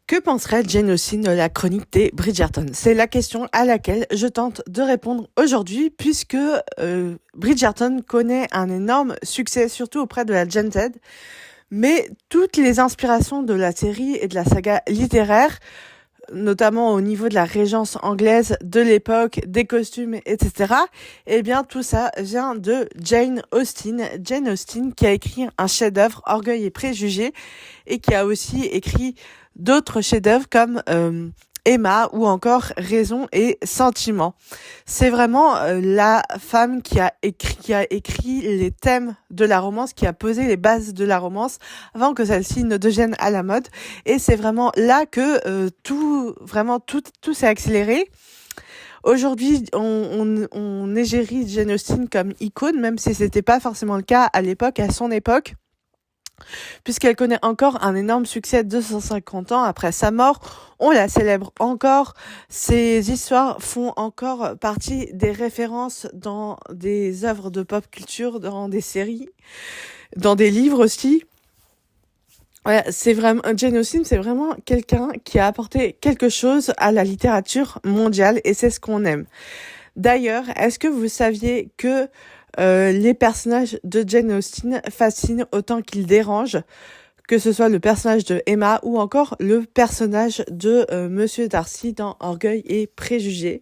Que penserait Jane Austen de la chronique des Bridgerton? C'est la question à laquelle je tente de répondre aujourd'hui puisque Bridgerton connaît un énorme succès, surtout auprès de la Gen Z. Mais toutes les inspirations de la série et de la saga littéraire, notamment au niveau de la régence anglaise de l'époque, des costumes, etc., eh bien tout ça vient de Jane Austen. Jane Austen qui a écrit un chef-d'œuvre, Orgueil et Préjugés, et qui a aussi écrit d'autres chefs-d'œuvre comme Emma ou encore Raison et Sentiment. C'est vraiment la femme qui a écrit les thèmes de la romance, qui a posé les bases de la romance avant que celle-ci ne devienne à la mode. Et c'est vraiment là que tout s'est accéléré. Aujourd'hui, on égérie Jane Austen comme icône, même si c'était pas forcément le cas à l'époque, à son époque, puisqu'elle connaît encore un énorme succès 250 ans après sa mort. On la célèbre encore. Ses histoires font encore partie des références dans des œuvres de pop culture, dans des séries, dans des livres aussi. Ouais, c'est vraiment, Jane Austen, c'est vraiment quelqu'un qui a apporté quelque chose à la littérature mondiale et c'est ce qu'on aime. D'ailleurs, est-ce que vous saviez que les personnages de Jane Austen fascinent autant qu'ils dérangent, que ce soit le personnage de Emma ou encore le personnage de Monsieur Darcy dans Orgueil et Préjugés.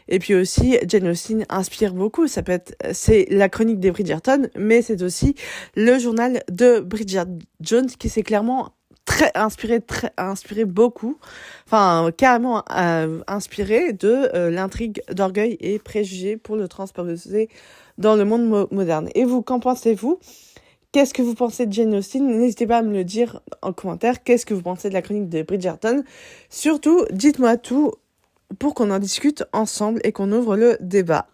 Et puis aussi, Jane Austen inspire beaucoup. C'est la chronique des Bridgerton, mais c'est aussi le journal de Bridget Jones qui s'est clairement inspiré beaucoup, enfin carrément inspiré de l'intrigue d'Orgueil et Préjugés pour le transposer dans le monde moderne. Et vous, qu'en pensez-vous? Qu'est-ce que vous pensez de Jane Austen? N'hésitez pas à me le dire en commentaire. Qu'est-ce que vous pensez de la chronique de Bridgerton? Surtout, dites-moi tout pour qu'on en discute ensemble et qu'on ouvre le débat.